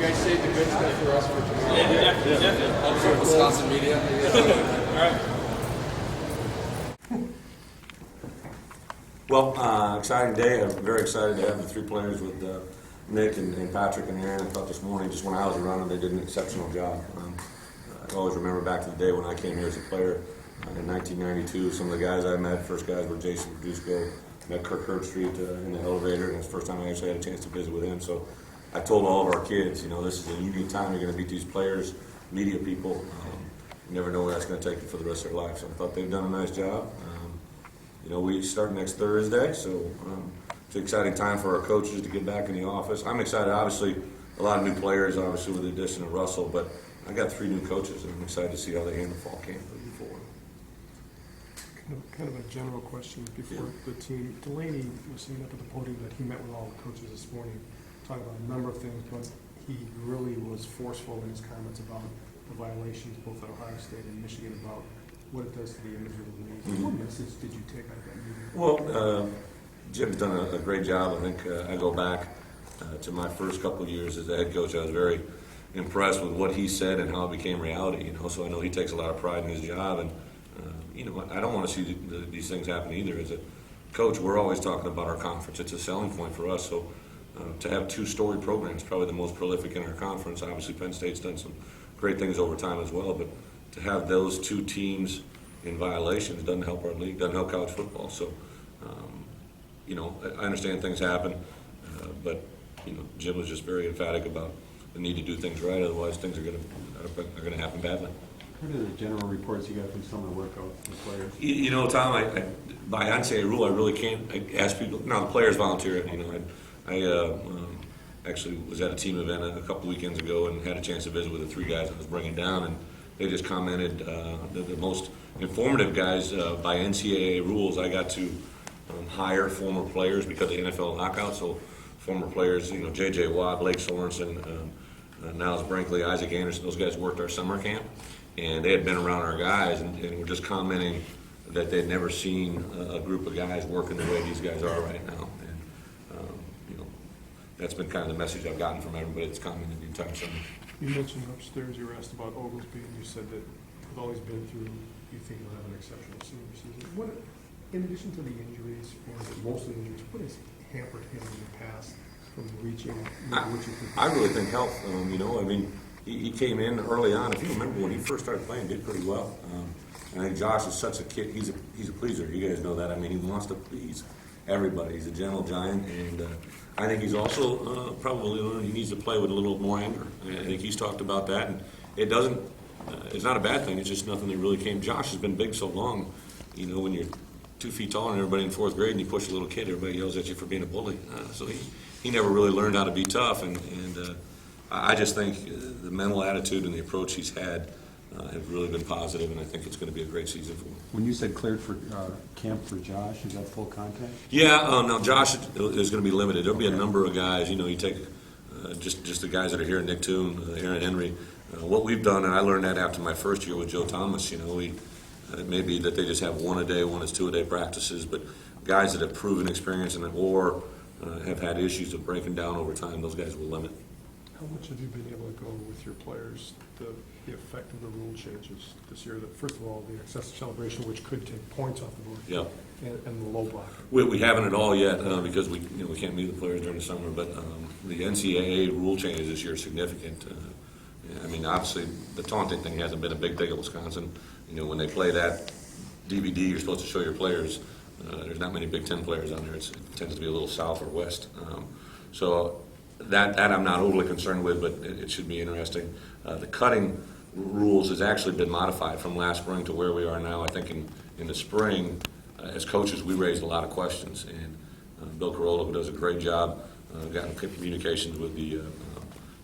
You guys save the good stuff for us for tomorrow. Yeah, definitely. All for Wisconsin media. All right. Well, exciting day. I'm very excited to have the three players with Nick and Patrick and Aaron. I thought this morning, just when I was running, they did an exceptional job. I always remember back to the day when I came here as a player in 1992. Some of the guys I met, first guys were Jason Produsco, met Kirk Herbstreit in the elevator, and it was the first time I actually had a chance to visit with him. So I told all of our kids, this is a unique time. You're going to meet these players, media people. You never know where that's going to take you for the rest of their life. So I thought they've done a nice job. We start next Thursday, so it's an exciting time for our coaches to get back in the office. I'm excited, obviously, a lot of new players, obviously, with the addition of Russell, but I got three new coaches, and I'm excited to see how they handle fall camp moving forward. Kind of a general question before the team. Delaney was saying up at the podium that he met with all the coaches this morning, talking about a number of things, but he really was forceful in his comments about the violations, both at Ohio State and Michigan, about what it does to the image of the league. What message did you take out of that meeting? Well, Jim's done a great job. I think I go back to my first couple of years as a head coach. I was very impressed with what he said and how it became reality. So I know he takes a lot of pride in his job, and I don't want to see these things happen either. As a coach, we're always talking about our conference. It's a selling point for us. So to have two storied programs, probably the most prolific in our conference. Obviously, Penn State's done some great things over time as well, but to have those two teams in violations doesn't help our league, doesn't help college football. So, I understand things happen, but Jim was just very emphatic about the need to do things right. Otherwise, things are going to happen badly. What are the general reports you got from some of the workouts with players? Tom, I by NCAA rule, I really can't ask people. Now, the players volunteer it. I actually was at a team event a couple weekends ago and had a chance to visit with the three guys I was bringing down, and they just commented the most informative guys by NCAA rules. I got to hire former players because of the NFL lockout. So former players, J.J. Watt, Blake Sorensen, Niles Brinkley, Isaac Anderson, those guys worked our summer camp. And they had been around our guys and were just commenting that they'd never seen a group of guys working the way these guys are right now. And, that's been kind of the message I've gotten from everybody that's commented the entire summer. You mentioned upstairs, you were asked about Oglesby, and you said that with all he's been through, you think he'll have an exceptional senior season. What, in addition to the injuries, or is it mostly injuries, what has hampered him in the past from reaching what you think? I really think health. He came in early on. If you remember when he first started playing, did pretty well. I think Josh is such a kid. He's a pleaser. You guys know that. He wants to please everybody. He's a gentle giant, and I think he's also probably he needs to play with a little more anger. I think he's talked about that, and it doesn't. It's not a bad thing. It's just nothing that really came. Josh has been big so long. When you're 2 feet taller than everybody in fourth grade and you push a little kid, everybody yells at you for being a bully. So he never really learned how to be tough, and I just think the mental attitude and the approach he's had have really been positive, and I think it's going to be a great season for him. When you said cleared for camp for Josh, is that full contact? Yeah, no, Josh is going to be limited. There'll be a number of guys. You take just the guys that are here, Nick Toon, Aaron Henry. What we've done, and I learned that after my first year with Joe Thomas, it may be that they just have one a day, one is 2 a day practices, but guys that have proven experience or have had issues of breaking down over time, those guys will limit. How much have you been able to go with your players, the effect of the rule changes this year? First of all, the excessive celebration, which could take points off the board, Yeah. and the low block. We haven't at all yet because we can't meet the players during the summer. But the NCAA rule changes this year are significant. Obviously the taunting thing hasn't been a big thing at Wisconsin. When they play that DVD, you're supposed to show your players. There's not many Big Ten players on there. It tends to be a little south or west. So that I'm not overly concerned with, but it should be interesting. The cutting rules has actually been modified from last spring to where we are now. I think in the spring, as coaches, we raised a lot of questions, and Bill Carolla, who does a great job, got in communications with the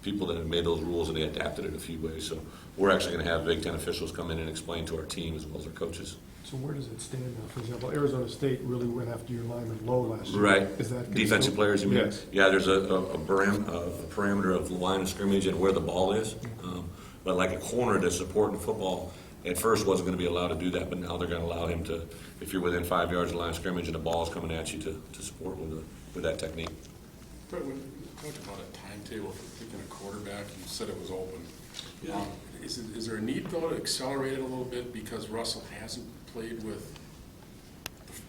people that have made those rules, and they adapted it in a few ways. So we're actually going to have Big Ten officials come in and explain to our team as well as our coaches. So where does it stand now? For example, Arizona State really went after your lineman low last year. Right. Is that defensive players, you mean? Yes. Yeah, there's a parameter of the line of scrimmage and where the ball is. But like a corner to support in football, at first wasn't going to be allowed to do that, but now they're going to allow him to, if you're within 5 yards of the line of scrimmage and the ball is coming at you, to support with that technique. But when Coach, about a timetable for picking a quarterback, you said it was open. Yeah. Is there a need though to accelerate it a little bit because Russell hasn't played with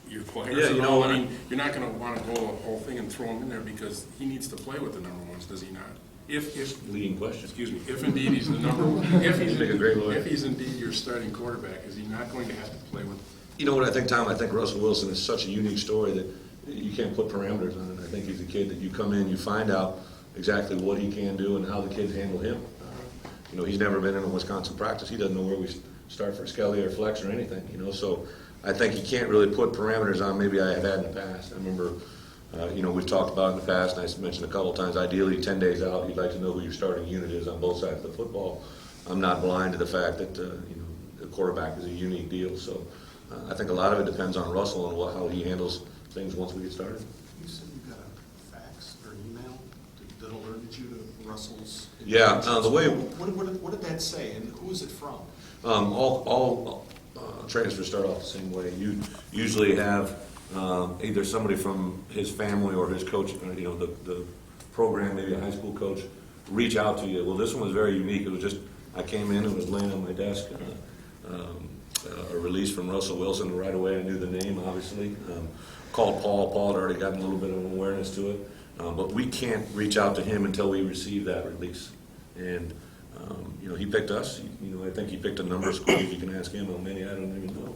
your players? Yeah, you at all? know, I mean, you're not gonna wanna go the whole thing and throw him in there because he needs to play with the number ones, does he not? If Leading question. excuse me, if indeed he's the number one, You make a great lawyer. if he's indeed your starting quarterback, is he not going to have to play with? You know what I think, Tom? I think Russell Wilson is such a unique story that you can't put parameters on it. I think he's a kid that you come in, you find out exactly what he can do and how the kids handle him. You know, he's never been in a Wisconsin practice. He doesn't know where we start for Skelly or flex or anything, you know. So I think you can't really put parameters on maybe I have had in the past. I remember, you know, we've talked about in the past, and I mentioned a couple of times, ideally 10 days out, you'd like to know who your starting unit is on both sides of the football. I'm not blind to the fact that, you know, the quarterback is a unique deal. So I think a lot of it depends on Russell and how he handles things once we get started. You said you got a fax or email that alerted you to Russell's? Yeah, the way- What did that say, and who is it from? All transfers start off the same way. You usually have either somebody from his family or his coach, you know, the program, maybe a high school coach, reach out to you. Well, this one was very unique. It was just, I came in, it was laying on my desk, a release from Russell Wilson. Right away I knew the name, obviously. Called Paul. Paul had already gotten a little bit of awareness to it. But we can't reach out to him until we receive that release. And you know, he picked us. You know, I think he picked a number of schools. You can ask him how many, I don't even know.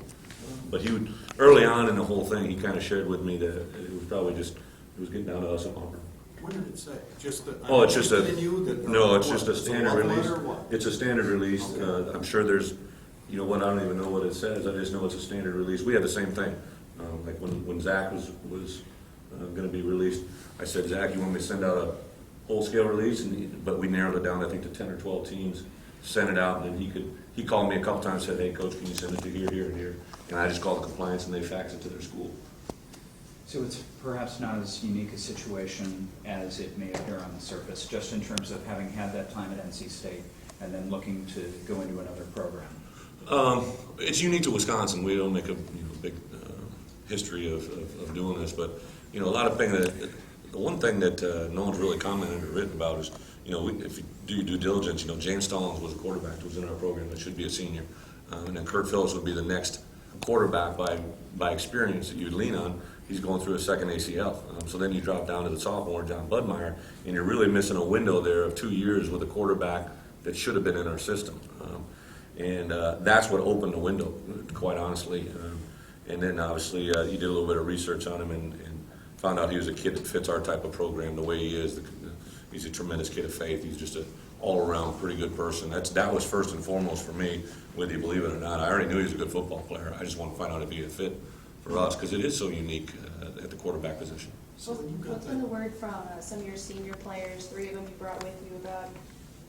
But he would, early on in the whole thing, he kind of shared with me that it was probably just, it was getting down to us at Auburn. What did it say? Just that? Oh, it's just a, no, it's what? just a It's standard love release. letter or what? It's a standard release. Okay. I'm sure there's, you know what, I don't even know what it says. I just know it's a standard release. We had the same thing. Like when Zach was going to be released, I said, Zach, you want me to send out a whole-scale release? But we narrowed it down, I think, to 10 or 12 teams, sent it out, and then he called me a couple times and said, hey, Coach, can you send it to here, here, and here? And I just called the compliance, and they faxed it to their school. So it's perhaps not as unique a situation as it may appear on the surface, just in terms of having had that time at NC State and then looking to go into another program. It's unique to Wisconsin. We don't make a big history of doing this, but you know, a lot of things that the one thing that no one's really commented or written about is, you know, if you do your due diligence, you know, James Stallings was a quarterback that was in our program that should be a senior, and then Kurt Phillips would be the next quarterback by experience that you'd lean on. He's going through a second ACL. So then you drop down to the sophomore, John Budmeyer, and you're really missing a window there of 2 years with a quarterback that should have been in our system. And that's what opened the window, quite honestly. And then obviously you did a little bit of research on him and found out he was a kid that fits our type of program the way he is. He's a tremendous kid of faith. He's just an all-around pretty good person. That was first and foremost for me, whether you believe it or not. I already knew he was a good football player. I just want to find out if he would fit for us, because it is so unique at the quarterback position. So when you got What's been the that, word from some of your senior players, 3 of them you brought with you, about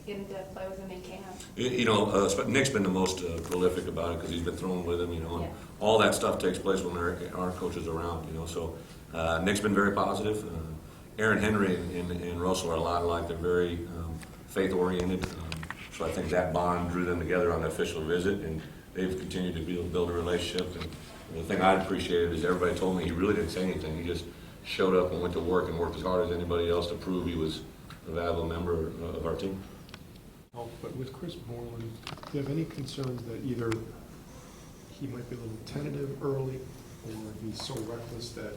getting to play with them in camp? You know, Nick's been the most prolific about it because he's been thrown with him, you know, and Yeah. all that stuff takes place when our coach is around, you know. So Nick's been very positive. Aaron Henry and Russell are a lot alike. They're very faith-oriented. So I think that bond drew them together on the official visit, and they've continued to build a relationship. And the thing I appreciated is everybody told me he really didn't say anything. He just showed up and went to work and worked as hard as anybody else to prove he was a valuable member of our team. But with Chris Borland, do you have any concerns that either he might be a little tentative early, or he's so reckless that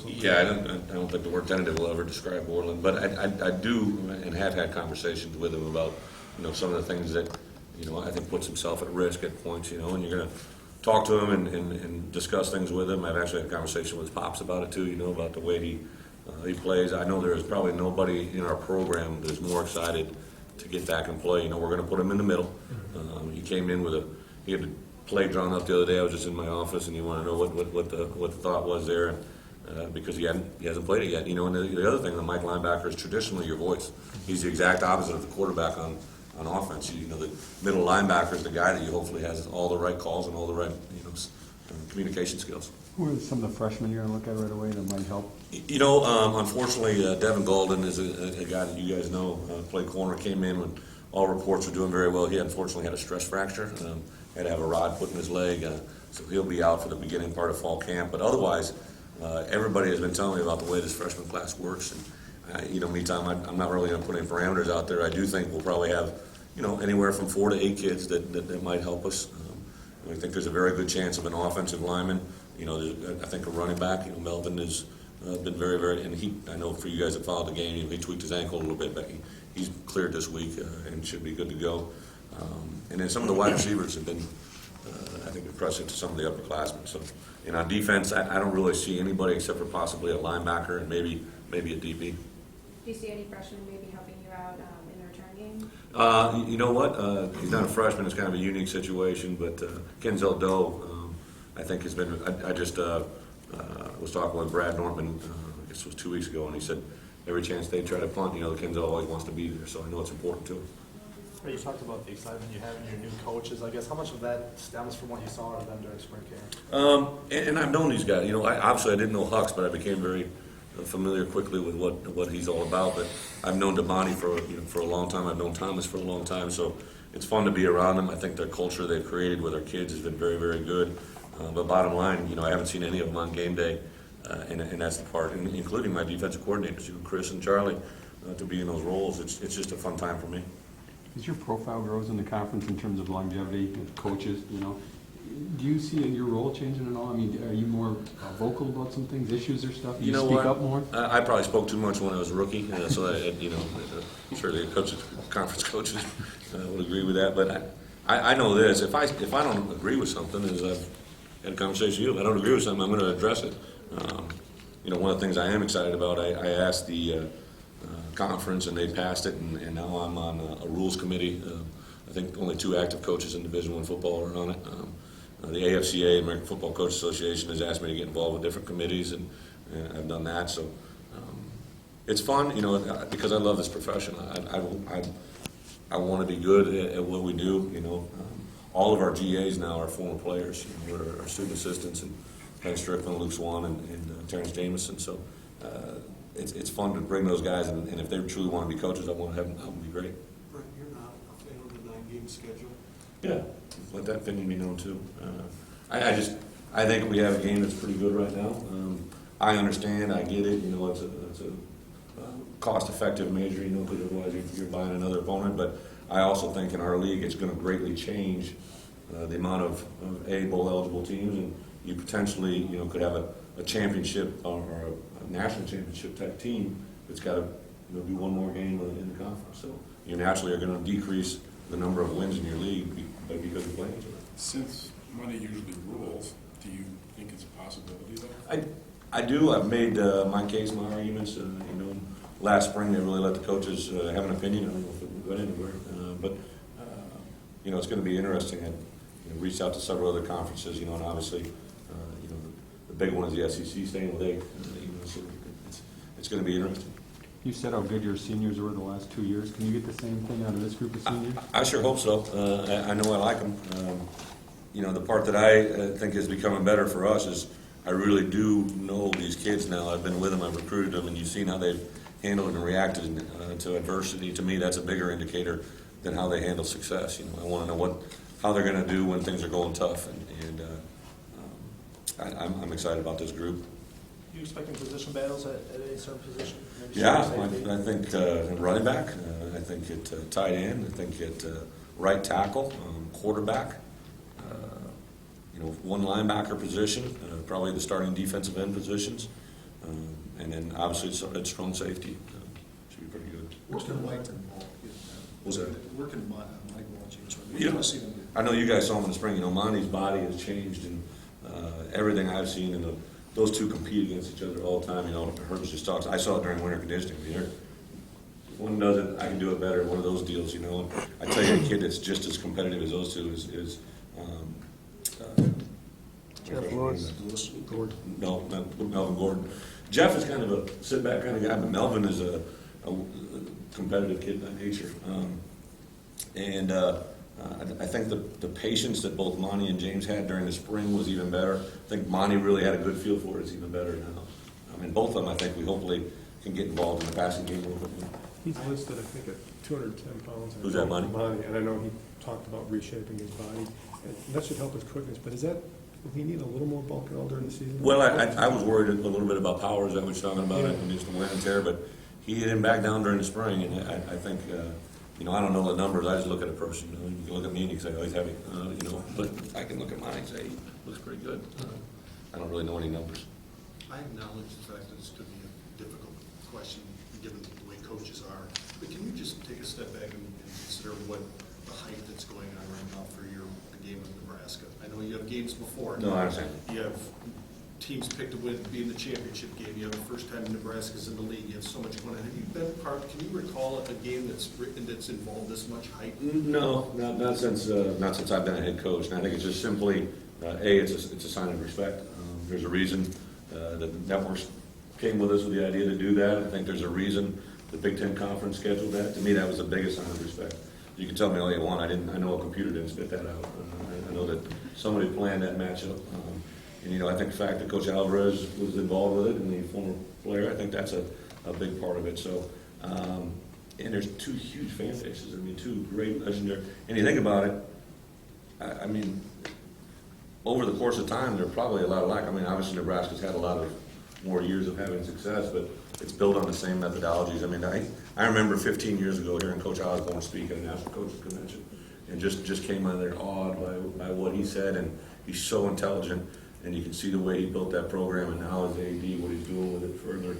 Yeah, I don't think the word tentative will ever describe Borland, but I do and have had conversations with him about, you know, some of the things that, you know, I think puts himself at risk at points, you know, and you're going to talk to him and discuss things with him. I've actually had a conversation with his pops about it too, you know, about the way he plays. I know there's probably nobody in our program that is more excited to get back and play. You know, we're going to put him in the middle. He came in with he had a play drawn up the other day. I was just in my office, and you want to know what the thought was there, because he hasn't played it yet. You know, and the other thing, the Mike linebacker is traditionally your voice. He's the exact opposite of the quarterback on offense. You know, the middle linebacker is the guy that you hopefully has all the right calls and all the right, you know, communication skills. Who are some of the freshmen you're going to look at right away that might help? You know, unfortunately, Devin Golden is a guy that you guys know, played corner, came in when all reports were doing very well. He unfortunately had a stress fracture, had to have a rod put in his leg, so he'll be out for the beginning part of fall camp. But otherwise, everybody has been telling me about the way this freshman class works, and meantime, I'm not really going to put any parameters out there. I do think we'll probably have, anywhere from 4 to 8 kids that might help us. I think there's a very good chance of an offensive lineman. I think a running back. Melvin has been very, very, and I know for you guys that followed the game, he tweaked his ankle a little bit, but he's cleared this week and should be good to go. And then some of the wide receivers have been, I think, impressive to some of the upperclassmen. So, on defense, I don't really see anybody except for possibly a linebacker and maybe a DB. Do you see any freshmen maybe helping you out in the return game? You know what? He's not a freshman. It's kind of a unique situation, but Kenzel Doe, I think has been. I just was talking with Brad Nortman, I guess it was 2 weeks ago, and he said every chance they try to punt, Kenzel always wants to be there. So I know it's important to him. You talked about the excitement you have in your new coaches. I guess how much of that stems from what you saw of them during spring camp? And I've known these guys. Obviously I didn't know Hux, but I became very familiar quickly with what he's all about. But I've known Damani for a long time. I've known Thomas for a long time. So it's fun to be around them. I think their culture they've created with their kids has been very, very good. But bottom line, I haven't seen any of them on game day, and that's the part, including my defensive coordinators, Chris and Charlie, to be in those roles. It's just a fun time for me. As your profile grows in the conference in terms of longevity and coaches, do you see your role changing at all? I mean, are you more vocal about some things, issues or stuff? Do you speak up more? I probably spoke too much when I was a rookie, so I'm sure the conference coaches would agree with that. But I know this: if I don't agree with something, as I've had a conversation with you, if I don't agree with something, I'm going to address it. One of the things I am excited about, I asked the conference and they passed it, and now I'm on a rules committee. I think only 2 active coaches in Division I football are on it. The AFCA, American Football Coaches Association, has asked me to get involved with different committees, and I've done that. So it's fun, because I love this profession. I want to be good at what we do. All of our GAs now are former players. We're our student assistants, and Ben Strickland, Luke Swan, and Terrence Jameson. So it's fun to bring those guys, and if they truly want to be coaches, I want to have them be great. Brent, you're not a fan of the 9-game schedule? Yeah, let that opinion be known too. I think we have a game that's pretty good right now. I understand, I get it. It's a cost-effective measure, because otherwise you're buying another opponent. But I also think in our league it's going to greatly change the amount of bowl eligible teams, and you potentially could have a championship or a national championship type team that's got to do one more game in the conference. So you naturally are going to decrease the number of wins in your league because of playing each other. Since money usually rules, do you think it's a possibility though? I do. I've made my case, my arguments. Last spring they really let the coaches have an opinion. I don't know if it went anywhere, but it's going to be interesting. I reached out to several other conferences, and obviously, the big one is the SEC staying with 8. So it's going to be interesting. You said how good your seniors were the last 2 years. Can you get the same thing out of this group of seniors? I sure hope so. I know I like them. The part that I think is becoming better for us is I really do know these kids now. I've been with them, I've recruited them, and you've seen how they've handled and reacted to adversity. To me, that's a bigger indicator than how they handle success. I want to know how they're going to do when things are going tough, and I'm excited about this group. You expecting position battles at any certain position? Maybe Yeah, safety? I think running back, I think at tight end, I think at right tackle, quarterback, one linebacker position, probably the starting defensive end positions, and then obviously it's strong safety. Should be pretty good. Where can Mike Ball What's that? Where can Mike Ball change? I know you guys saw him in the spring. Monty's body has changed, and everything I've seen, and those two compete against each other all the time. Herbs just talks. I saw it during winter conditioning. One does it, I can do it better. One of those deals, I tell you, a kid that's just as competitive as those two is Jeff Lewis. Gordon. No, not Melvin Gordon. Jeff is kind of a sit-back kind of guy, but Melvin is a competitive kid by nature. I think the patience that both Monty and James had during the spring was even better. I think Monty really had a good feel for it. It's even better now. Both of them, I think, we hopefully can get involved in the passing game a little bit more. He's listed, I think, at 210 pounds. Who's that, Monty? Monty, and I know he talked about reshaping his body. And that should help his quickness, but will he need a little more bulk at all during the season? Well, I was worried a little bit about power. Is that what you're talking about? Yeah. And just the wear and tear, but he didn't back down during the spring, and I think, I don't know the numbers, I just look at a person, you can look at me and you can say, oh, he's heavy, but I can look at mine and say, he looks pretty good. I don't really know any numbers. I acknowledge the fact that it's going to be a difficult question, given the way coaches are. But can you just take a step back and consider what the hype that's going on right now for the game of Nebraska? I know you have games before. No, I understand. You have teams picked to win, be in the championship game. You have the first time Nebraska's in the league. You have so much going on. Have you been part? Can you recall a game that's involved this much hype? No, not since I've been a head coach. And I think it's just simply, it's a sign of respect. There's a reason that the networks came with us with the idea to do that. I think there's a reason the Big Ten Conference scheduled that. To me, that was the biggest sign of respect. You can tell me all you want. I know a computer didn't spit that out. I know that somebody planned that matchup. I think the fact that Coach Alvarez was involved with it and the former player, I think that's a big part of it. So, and there's two huge fan bases. Two great legendary. And you think about it, over the course of time, there are probably a lot of obviously Nebraska's had a lot of more years of having success, but it's built on the same methodologies. I remember 15 years ago hearing Coach Osborne speak at a National Coaches Convention, and just came out there awed by what he said, and he's so intelligent, and you can see the way he built that program, and now as AD, what he's doing with it further.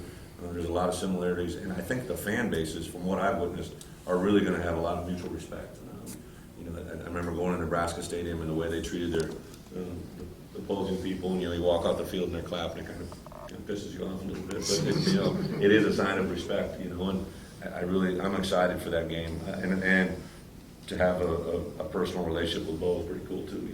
There's a lot of similarities, and I think the fan bases, from what I've witnessed, are really going to have a lot of mutual respect. I remember going to Nebraska Stadium and the way they treated their the opposing people, and you walk out the field and they're clapping, it kind of pisses you off a little bit, but it is a sign of respect, and I'm excited for that game, and to have a personal relationship with Bo is pretty cool too,